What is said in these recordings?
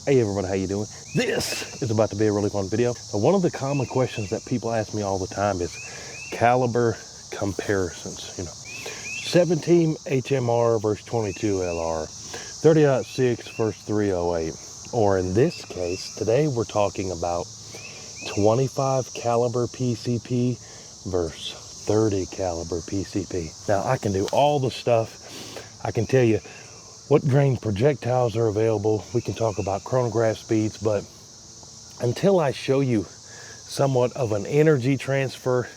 Hey everybody, how you doing? This is about to be a really fun video. So one of the common questions that people ask me all the time is caliber comparisons. 17 HMR versus 22 LR, 30-06 versus 308. Or in this case, today we're talking about 25 caliber PCP versus 30 caliber PCP. Now I can do all the stuff. I can tell you what grain projectiles are available. We can talk about chronograph speeds, but until I show you somewhat of an energy transfer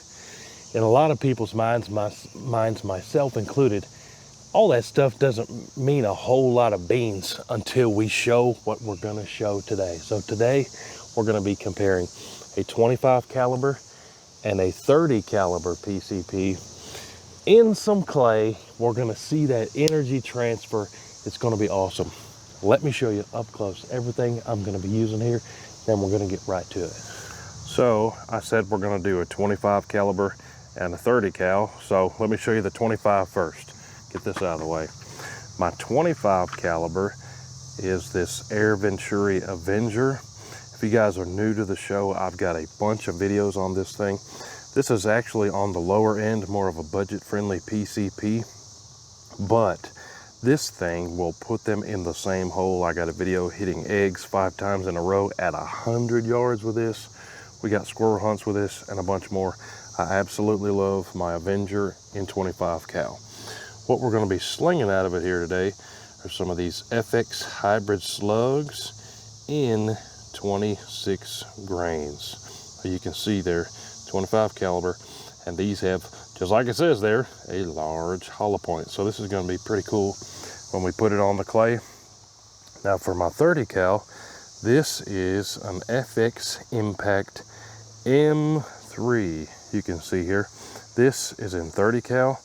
in a lot of people's minds, myself included, all that stuff doesn't mean a whole lot of beans until we show what we're gonna show today. So today we're gonna be comparing a 25 caliber and a 30 caliber PCP in some clay. We're gonna see that energy transfer. It's going to be awesome. Let me show you up close everything I'm going to be using here, then we're going to get right to it. So I said we're going to do a 25 caliber and a 30 cal. So let me show you the 25 first. Get this out of the way. My 25 caliber is this Air Venturi Avenger. If you guys are new to the show, I've got a bunch of videos on this thing. This is actually on the lower end, more of a budget-friendly PCP, but this thing will put them in the same hole. I got a video hitting eggs 5 times in a row at 100 yards with this. We got squirrel hunts with this and a bunch more. I absolutely love my Avenger in 25 cal. What we're going to be slinging out of it here today are some of these FX hybrid slugs in 26 grains. So you can see there, 25 caliber, and these have, just like it says there, a large hollow point. So this is going to be pretty cool when we put it on the clay. Now for my 30 cal, this is an FX Impact M3. You can see here, this is in 30 cal.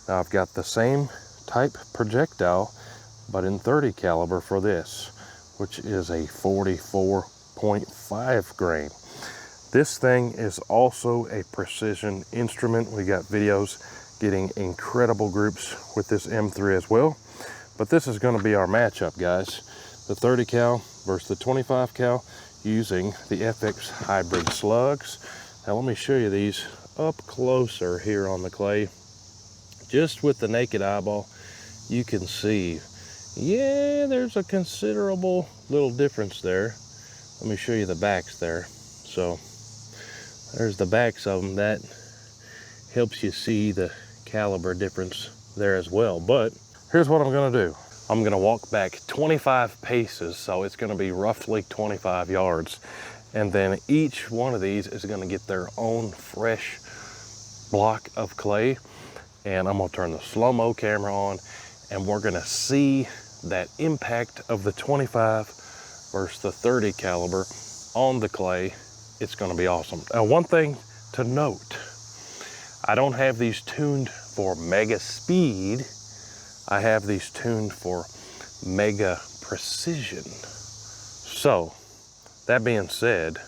Now I've got the same type projectile, but in 30 caliber for this, which is a 44.5 grain. This thing is also a precision instrument. We got videos getting incredible groups with this M3 as well. But this is going to be our matchup, guys. The 30 cal versus the 25 cal using the FX hybrid slugs. Now let me show you these up closer here on the clay. Just with the naked eyeball, you can see, yeah, there's a considerable little difference there. Let me show you the backs there. So there's the backs of them. That helps you see the caliber difference there as well. But here's what I'm going to do. I'm going to walk back 25 paces, so it's going to be roughly 25 yards. And then each one of these is going to get their own fresh block of clay. And I'm going to turn the slow-mo camera on, and we're going to see that impact of the 25 versus the 30 caliber on the clay. It's going to be awesome. Now, one thing to note, I don't have these tuned for mega speed. I have these tuned for mega precision. So that being said,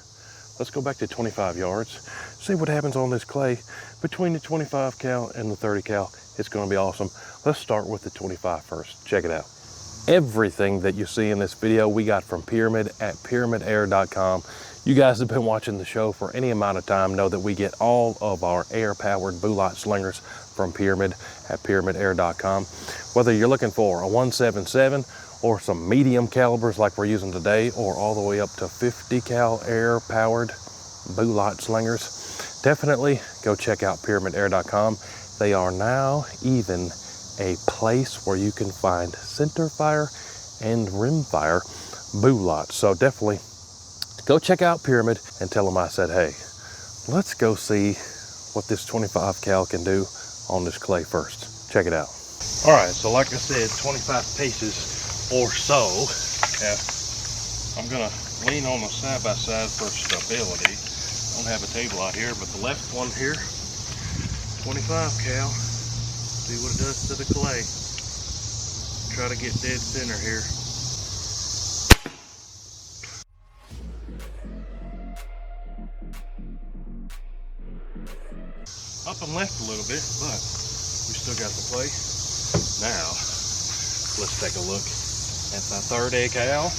let's go back to 25 yards, see what happens on this clay between the 25 cal and the 30 cal. It's going to be awesome. Let's start with the 25 first. Check it out. Everything that you see in this video we got from Pyramid at pyramidair.com. You guys have been watching the show for any amount of time, know that we get all of our air-powered bulot slingers from Pyramid at pyramidair.com. Whether you're looking for a 177 or some medium calibers like we're using today, or all the way up to 50 cal air-powered bulot slingers, definitely go check out pyramidair.com. They are now even a place where you can find center fire and rim fire bulots. So definitely go check out Pyramid and tell them I said, hey, let's go see what this 25 cal can do on this clay first. Check it out. All right, so like I said, 25 paces or so. Yeah, I'm gonna lean on the side-by-side for stability. I don't have a table out here, but the left one here, 25 cal. See what it does to the clay. Try to get dead center here. Up and left a little bit, but we still got the clay. Now, let's take a look at the 30 cal.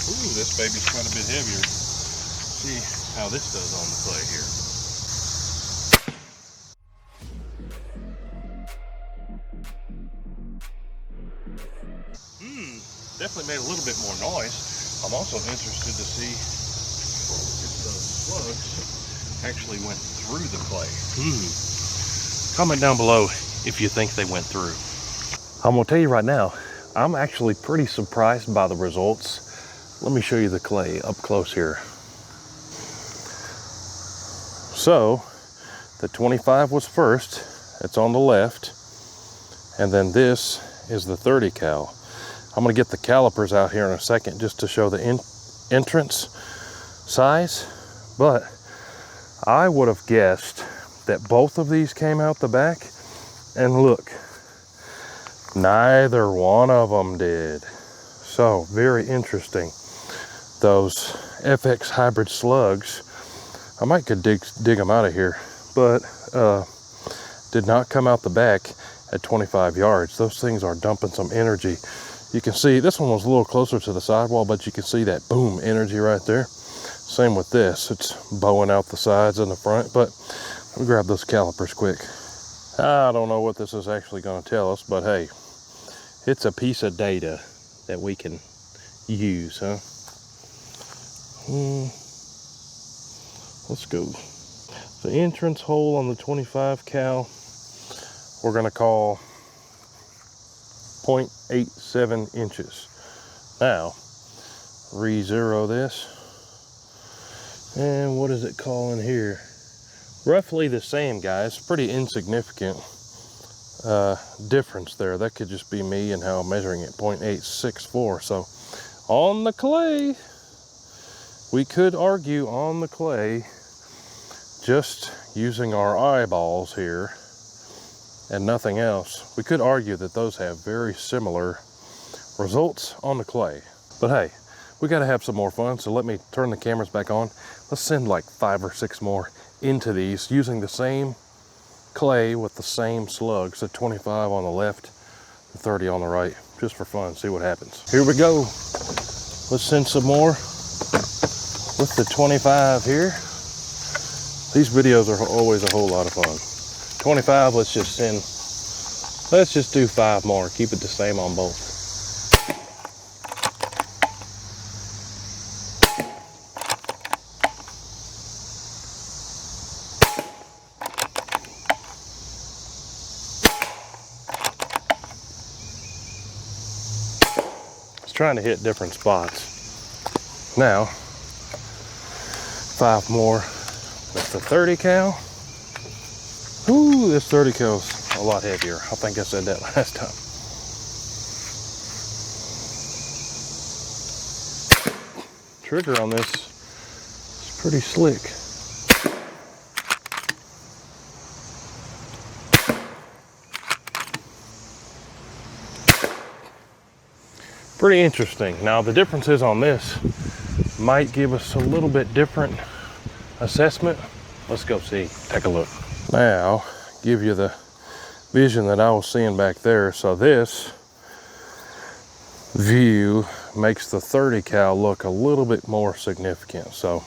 Ooh, this baby's quite a bit heavier. See how this does on the clay here. Definitely made a little bit more noise. I'm also interested to see if the slugs actually went through the clay. Comment down below if you think they went through. I'm gonna tell you right now, I'm actually pretty surprised by the results. Let me show you the clay up close here. So, the 25 was first, it's on the left, and then this is the 30 cal. I'm gonna get the calipers out here in a second just to show the entrance size, but I would have guessed that both of these came out the back, and look, neither one of them did. So, very interesting. Those FX hybrid slugs, I might could dig them out of here, but did not come out the back at 25 yards. Those things are dumping some energy. You can see this one was a little closer to the sidewall, but you can see that boom energy right there. Same with this, it's bowing out the sides and the front, but let me grab those calipers quick. I don't know what this is actually going to tell us, but hey, it's a piece of data that we can use, huh? Let's go. The entrance hole on the 25 cal, we're going to call 0.87 inches. Now, re-zero this. And what is it calling here? Roughly the same, guys. Pretty insignificant difference there. That could just be me and how I'm measuring it, 0.864. So on the clay, we could argue on the clay, just using our eyeballs here and nothing else, we could argue that those have very similar results on the clay. But hey, we got to have some more fun, so let me turn the cameras back on. Let's send like 5 or 6 more into these using the same clay with the same slugs, the 25 on the left, the 30 on the right, just for fun, see what happens. Here we go. Let's send some more with the 25 here. These videos are always a whole lot of fun. 25, let's just do 5 more, keep it the same on both. Trying to hit different spots. Now, 5 more with the 30 cal. Ooh, this 30 cal's a lot heavier. I think I said that last time. Trigger on this is pretty slick. Pretty interesting. Now the differences on this might give us a little bit different assessment. Let's go see, take a look. Now, give you the vision that I was seeing back there. So this view makes the 30 cal look a little bit more significant. So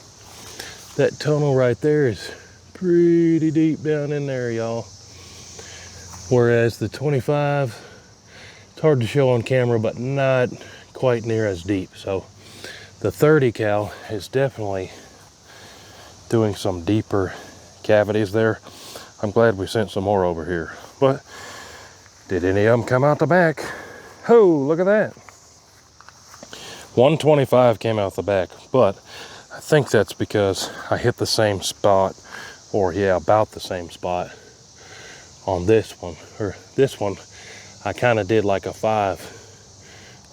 that tunnel right there is pretty deep down in there, y'all. Whereas the 25, it's hard to show on camera, but not quite near as deep. So the 30 cal is definitely doing some deeper cavities there. I'm glad we sent some more over here. But did any of them come out the back? Oh, look at that. 125 came out the back, but I think that's because I hit the same spot, or yeah, about the same spot on this one. Or this one, I kind of did like a 5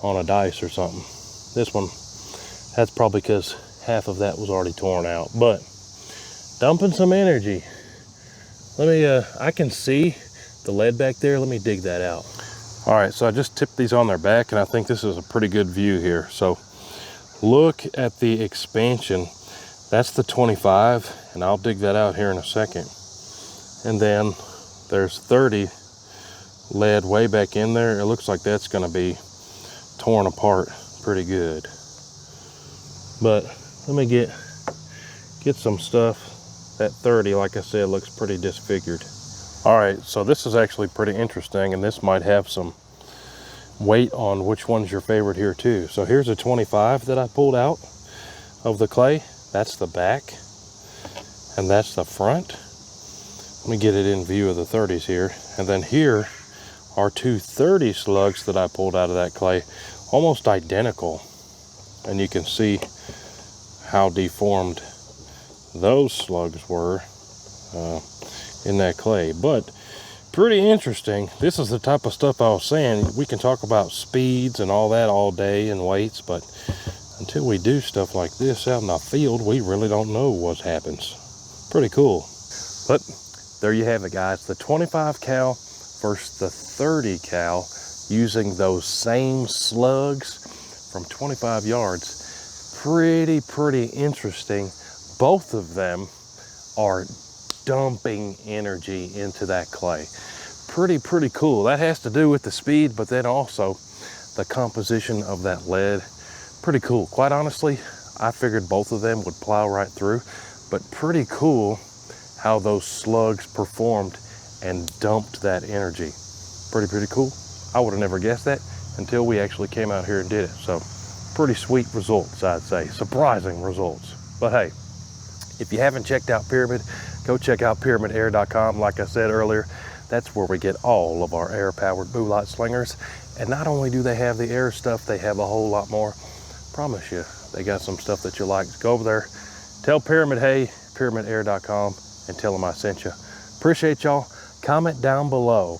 on a dice or something. This one, that's probably because half of that was already torn out, but dumping some energy. Let me, I can see the lead back there. Let me dig that out. All right, so I just tipped these on their back, and I think this is a pretty good view here. So look at the expansion. That's the 25, and I'll dig that out here in a second. And then there's 30 lead way back in there. It looks like that's going to be torn apart pretty good. But let me get some stuff. That 30, like I said, looks pretty disfigured. All right, so this is actually pretty interesting, and this might have some weight on which one's your favorite here too. So here's a 25 that I pulled out of the clay. That's the back, and that's the front. Let me get it in view of the 30s here. And then here are two 30 slugs that I pulled out of that clay, almost identical. And you can see how deformed those slugs were in that clay. But pretty interesting. This is the type of stuff I was saying. We can talk about speeds and all that all day and weights, but until we do stuff like this out in the field, we really don't know what happens. Pretty cool. But there you have it, guys. The 25 cal versus the 30 cal, using those same slugs from 25 yards. Pretty interesting. Both of them are dumping energy into that clay. Pretty cool. That has to do with the speed, but then also the composition of that lead. Pretty cool. Quite honestly, I figured both of them would plow right through, but pretty cool how those slugs performed and dumped that energy. Pretty cool. I would have never guessed that until we actually came out here and did it. So pretty sweet results, I'd say. Surprising results. But hey, if you haven't checked out Pyramyd, go check out pyramidair.com. Like I said earlier, that's where we get all of our air-powered boulot slingers. And not only do they have the air stuff, they have a whole lot more. Promise you, they got some stuff that you like. Go over there, tell Pyramyd, hey, pyramidair.com, and tell them I sent you. Appreciate y'all. Comment down below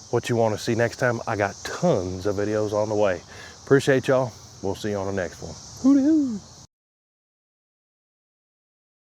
what you want to see next time. I got tons of videos on the way. Appreciate y'all. We'll see you on the next one. Hooty hoo.